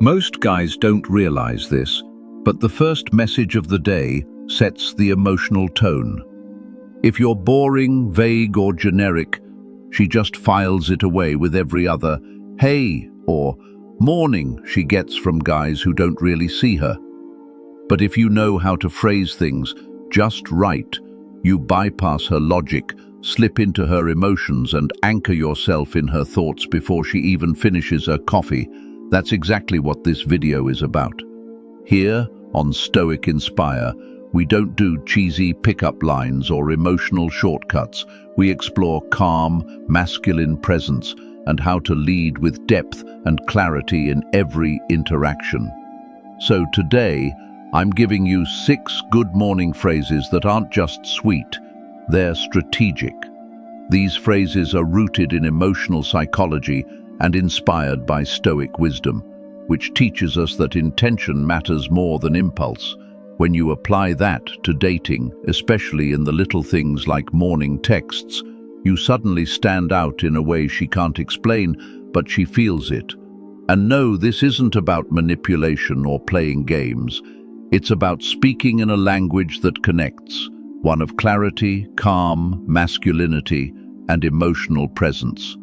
Most guys don't realize this, but the first message of the day sets the emotional tone. If you're boring, vague, or generic, she just files it away with every other "hey" or "morning" she gets from guys who don't really see her. But if you know how to phrase things just right, you bypass her logic, slip into her emotions, and anchor yourself in her thoughts before she even finishes her coffee. That's exactly what this video is about. Here, on Stoic Inspire, we don't do cheesy pickup lines or emotional shortcuts. We explore calm, masculine presence and how to lead with depth and clarity in every interaction. So today, I'm giving you 6 good morning phrases that aren't just sweet, they're strategic. These phrases are rooted in emotional psychology and inspired by Stoic wisdom, which teaches us that intention matters more than impulse. When you apply that to dating, especially in the little things like morning texts, you suddenly stand out in a way she can't explain, but she feels it. And no, this isn't about manipulation or playing games. It's about speaking in a language that connects, one of clarity, calm, masculinity, and emotional presence.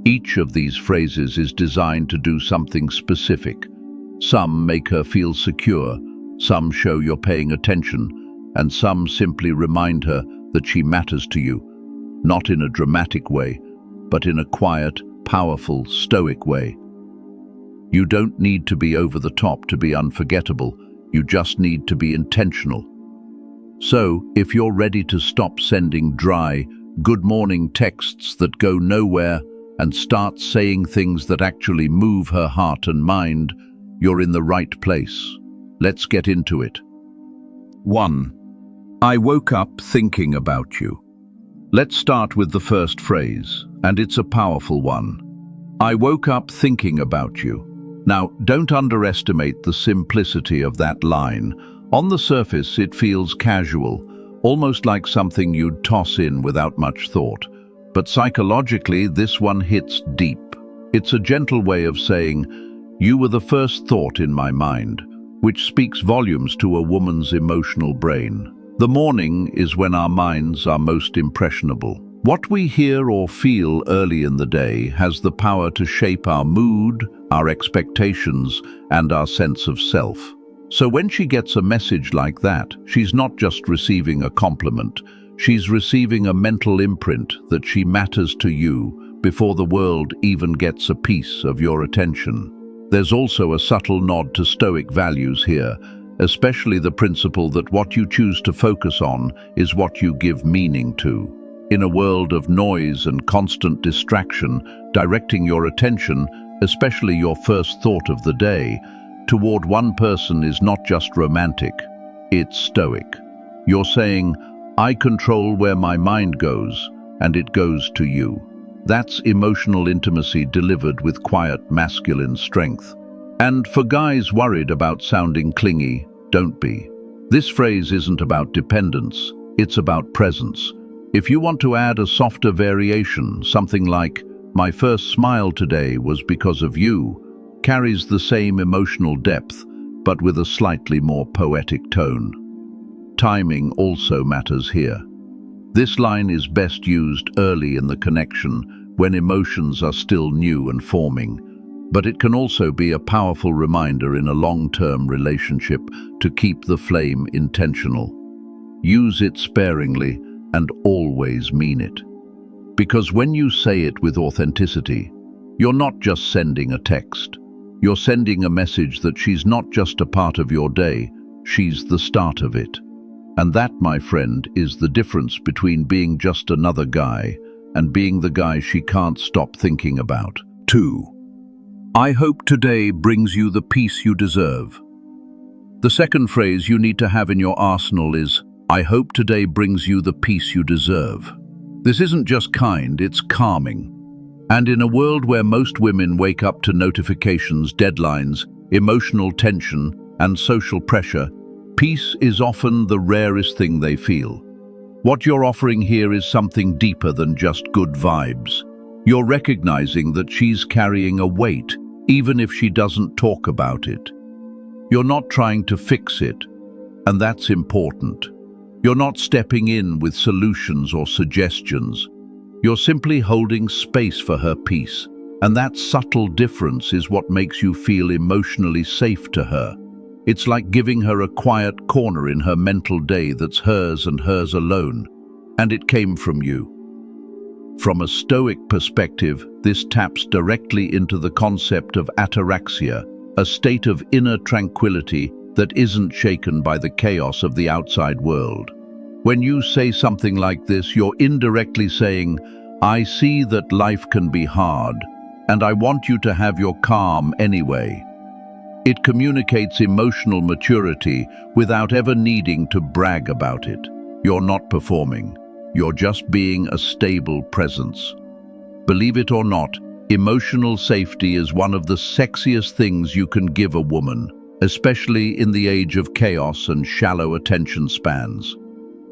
Each of these phrases is designed to do something specific. Some make her feel secure, some show you're paying attention, and some simply remind her that she matters to you, not in a dramatic way, but in a quiet, powerful, stoic way. You don't need to be over the top to be unforgettable, you just need to be intentional. So, if you're ready to stop sending dry, good morning texts that go nowhere and start saying things that actually move her heart and mind, you're in the right place. Let's get into it. 1. I woke up thinking about you. Let's start with the first phrase, and it's a powerful one. I woke up thinking about you. Now, don't underestimate the simplicity of that line. On the surface, it feels casual, almost like something you'd toss in without much thought. But psychologically, this one hits deep. It's a gentle way of saying, you were the first thought in my mind, which speaks volumes to a woman's emotional brain. The morning is when our minds are most impressionable. What we hear or feel early in the day has the power to shape our mood, our expectations, and our sense of self. So when she gets a message like that, she's not just receiving a compliment, she's receiving a mental imprint that she matters to you before the world even gets a piece of your attention. There's also a subtle nod to Stoic values here, especially the principle that what you choose to focus on is what you give meaning to. In a world of noise and constant distraction, directing your attention, especially your first thought of the day, toward one person is not just romantic, it's Stoic. You're saying, I control where my mind goes, and it goes to you. That's emotional intimacy delivered with quiet masculine strength. And for guys worried about sounding clingy, don't be. This phrase isn't about dependence, it's about presence. If you want to add a softer variation, something like, my first smile today was because of you, carries the same emotional depth, but with a slightly more poetic tone. Timing also matters here. This line is best used early in the connection, when emotions are still new and forming, but it can also be a powerful reminder in a long-term relationship to keep the flame intentional. Use it sparingly and always mean it. Because when you say it with authenticity, you're not just sending a text. You're sending a message that she's not just a part of your day, she's the start of it. And that, my friend, is the difference between being just another guy and being the guy she can't stop thinking about. 2. I hope today brings you the peace you deserve. The second phrase you need to have in your arsenal is, I hope today brings you the peace you deserve. This isn't just kind, it's calming. And in a world where most women wake up to notifications, deadlines, emotional tension, and social pressure, peace is often the rarest thing they feel. What you're offering here is something deeper than just good vibes. You're recognizing that she's carrying a weight, even if she doesn't talk about it. You're not trying to fix it, and that's important. You're not stepping in with solutions or suggestions. You're simply holding space for her peace, and that subtle difference is what makes you feel emotionally safe to her. It's like giving her a quiet corner in her mental day that's hers and hers alone, and it came from you. From a Stoic perspective, this taps directly into the concept of ataraxia, a state of inner tranquility that isn't shaken by the chaos of the outside world. When you say something like this, you're indirectly saying, "I see that life can be hard, and I want you to have your calm anyway." It communicates emotional maturity without ever needing to brag about it. You're not performing. You're just being a stable presence. Believe it or not, emotional safety is one of the sexiest things you can give a woman, especially in the age of chaos and shallow attention spans.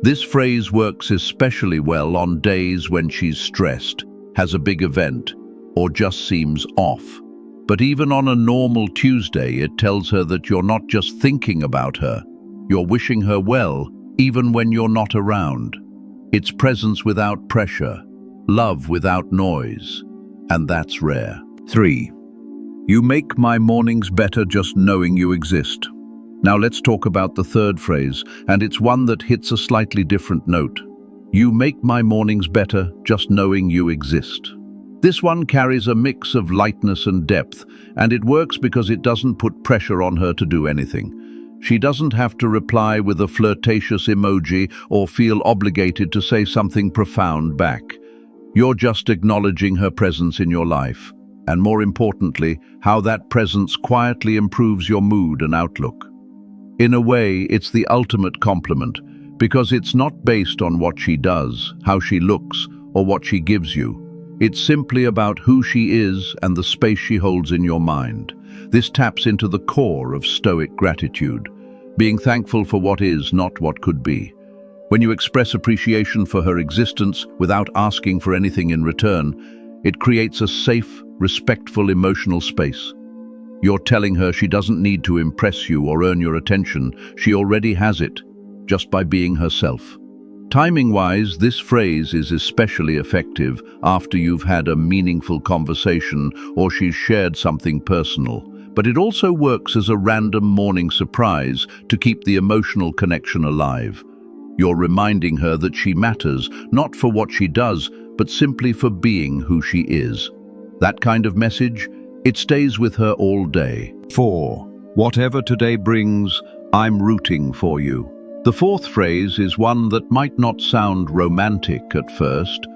This phrase works especially well on days when she's stressed, has a big event, or just seems off. But even on a normal Tuesday, it tells her that you're not just thinking about her, you're wishing her well, even when you're not around. It's presence without pressure, love without noise, and that's rare. 3. You make my mornings better just knowing you exist. Now let's talk about the third phrase, and it's one that hits a slightly different note. You make my mornings better just knowing you exist. This one carries a mix of lightness and depth, and it works because it doesn't put pressure on her to do anything. She doesn't have to reply with a flirtatious emoji or feel obligated to say something profound back. You're just acknowledging her presence in your life, and more importantly, how that presence quietly improves your mood and outlook. In a way, it's the ultimate compliment, because it's not based on what she does, how she looks, or what she gives you. It's simply about who she is and the space she holds in your mind. This taps into the core of Stoic gratitude, being thankful for what is, not what could be. When you express appreciation for her existence without asking for anything in return, it creates a safe, respectful emotional space. You're telling her she doesn't need to impress you or earn your attention. She already has it, just by being herself. Timing-wise, this phrase is especially effective after you've had a meaningful conversation or she's shared something personal. But it also works as a random morning surprise to keep the emotional connection alive. You're reminding her that she matters, not for what she does, but simply for being who she is. That kind of message, it stays with her all day. 4. Whatever today brings, I'm rooting for you. The fourth phrase is one that might not sound romantic at first,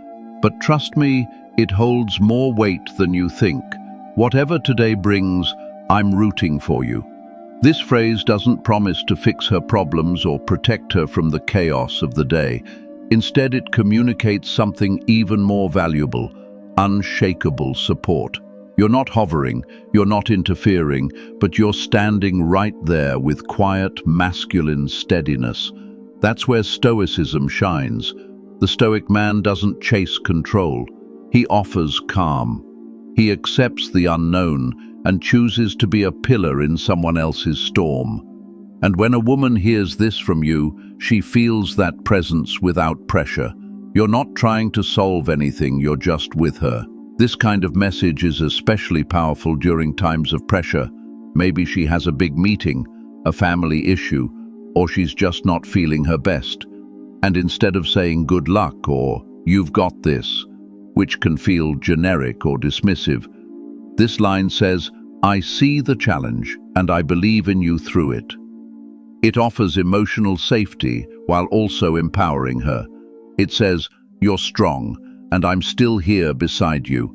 but trust me, it holds more weight than you think. Whatever today brings, I'm rooting for you. This phrase doesn't promise to fix her problems or protect her from the chaos of the day. Instead, it communicates something even more valuable: unshakable support. You're not hovering, you're not interfering, but you're standing right there with quiet, masculine steadiness. That's where Stoicism shines. The Stoic man doesn't chase control. He offers calm. He accepts the unknown and chooses to be a pillar in someone else's storm. And when a woman hears this from you, she feels that presence without pressure. You're not trying to solve anything, you're just with her. This kind of message is especially powerful during times of pressure. Maybe she has a big meeting, a family issue, or she's just not feeling her best. And instead of saying good luck or you've got this, which can feel generic or dismissive, this line says, I see the challenge and I believe in you through it. It offers emotional safety while also empowering her. It says, you're strong, and I'm still here beside you.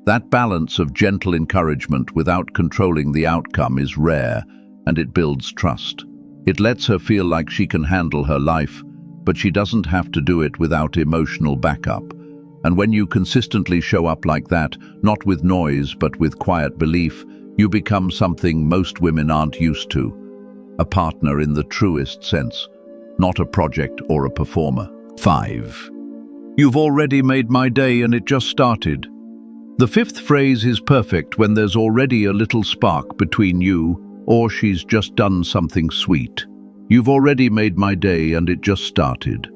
That balance of gentle encouragement without controlling the outcome is rare, and it builds trust. It lets her feel like she can handle her life, but she doesn't have to do it without emotional backup. And when you consistently show up like that, not with noise but with quiet belief, you become something most women aren't used to. A partner in the truest sense, not a project or a performer. 5. You've already made my day and it just started. The fifth phrase is perfect when there's already a little spark between you, or she's just done something sweet. You've already made my day and it just started.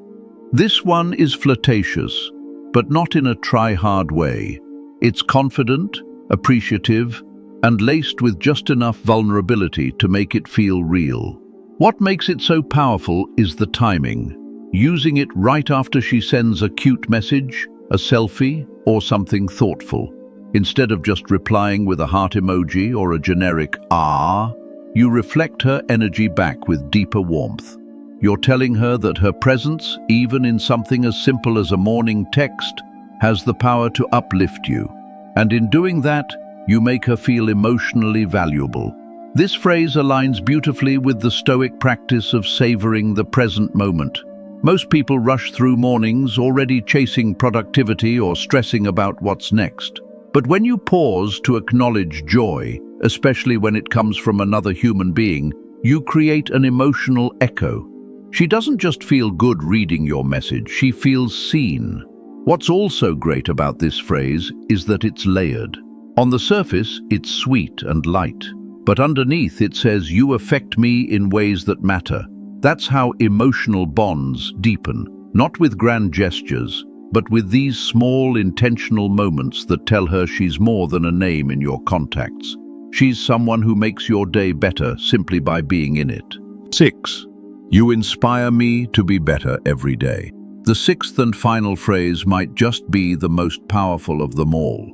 This one is flirtatious, but not in a try-hard way. It's confident, appreciative, and laced with just enough vulnerability to make it feel real. What makes it so powerful is the timing. Using it right after she sends a cute message, a selfie, or something thoughtful. Instead of just replying with a heart emoji or a generic "ah," you reflect her energy back with deeper warmth. You're telling her that her presence, even in something as simple as a morning text, has the power to uplift you. And in doing that, you make her feel emotionally valuable. This phrase aligns beautifully with the Stoic practice of savoring the present moment. Most people rush through mornings already chasing productivity or stressing about what's next. But when you pause to acknowledge joy, especially when it comes from another human being, you create an emotional echo. She doesn't just feel good reading your message, she feels seen. What's also great about this phrase is that it's layered. On the surface, it's sweet and light, but underneath it says, "You affect me in ways that matter." That's how emotional bonds deepen, not with grand gestures, but with these small, intentional moments that tell her she's more than a name in your contacts. She's someone who makes your day better simply by being in it. 6. You inspire me to be better every day. The sixth and final phrase might just be the most powerful of them all,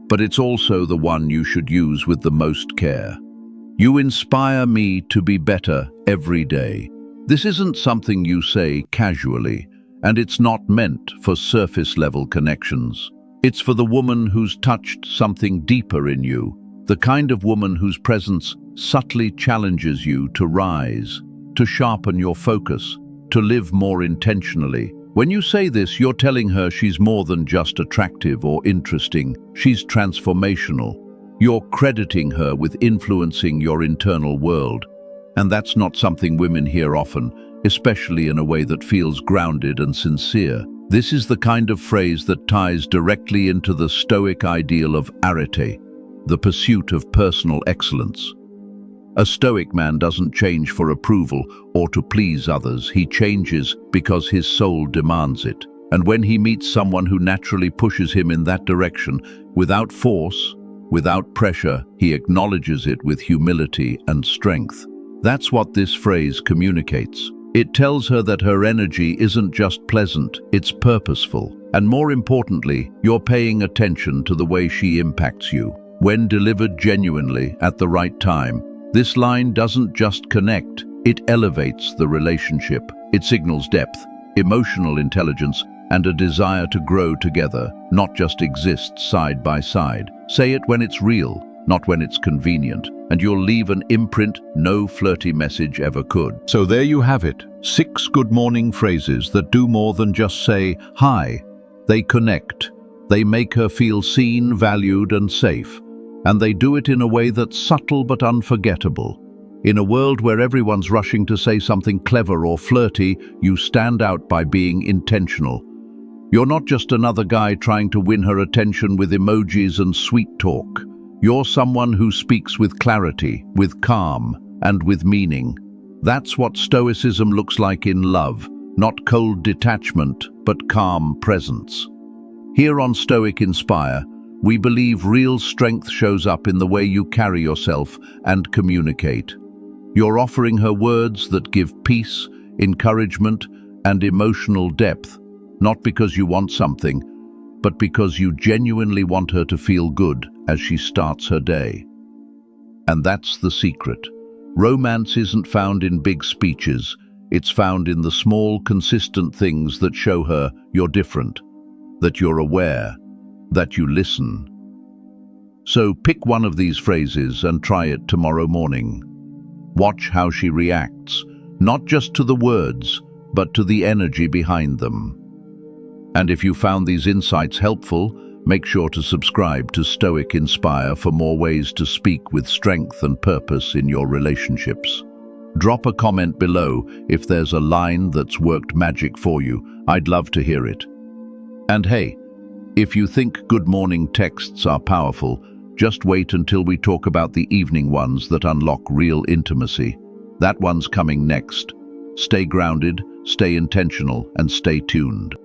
but it's also the one you should use with the most care. You inspire me to be better every day. This isn't something you say casually, and it's not meant for surface-level connections. It's for the woman who's touched something deeper in you, the kind of woman whose presence subtly challenges you to rise, to sharpen your focus, to live more intentionally. When you say this, you're telling her she's more than just attractive or interesting. She's transformational. You're crediting her with influencing your internal world. And that's not something women hear often, especially in a way that feels grounded and sincere. This is the kind of phrase that ties directly into the Stoic ideal of arete, the pursuit of personal excellence. A Stoic man doesn't change for approval or to please others. He changes because his soul demands it. And when he meets someone who naturally pushes him in that direction, without force, without pressure, he acknowledges it with humility and strength. That's what this phrase communicates. It tells her that her energy isn't just pleasant, it's purposeful. And more importantly, you're paying attention to the way she impacts you. When delivered genuinely at the right time, this line doesn't just connect, it elevates the relationship. It signals depth, emotional intelligence, and a desire to grow together, not just exist side by side. Say it when it's real, not when it's convenient, and you'll leave an imprint no flirty message ever could. So there you have it, 6 good morning phrases that do more than just say hi. They connect, they make her feel seen, valued, and safe. And they do it in a way that's subtle but unforgettable. In a world where everyone's rushing to say something clever or flirty, you stand out by being intentional. You're not just another guy trying to win her attention with emojis and sweet talk. You're someone who speaks with clarity, with calm, and with meaning. That's what Stoicism looks like in love, not cold detachment, but calm presence. Here on Stoic Inspire, we believe real strength shows up in the way you carry yourself and communicate. You're offering her words that give peace, encouragement, and emotional depth, not because you want something, but because you genuinely want her to feel good as she starts her day. And that's the secret. Romance isn't found in big speeches, it's found in the small, consistent things that show her you're different, that you're aware, that you listen. So pick one of these phrases and try it tomorrow morning. Watch how she reacts, not just to the words, but to the energy behind them. And if you found these insights helpful, make sure to subscribe to Stoic Inspire for more ways to speak with strength and purpose in your relationships. Drop a comment below if there's a line that's worked magic for you. I'd love to hear it. And hey, If you think good morning texts are powerful, just wait until we talk about the evening ones that unlock real intimacy. That one's coming next. Stay grounded, stay intentional, and stay tuned.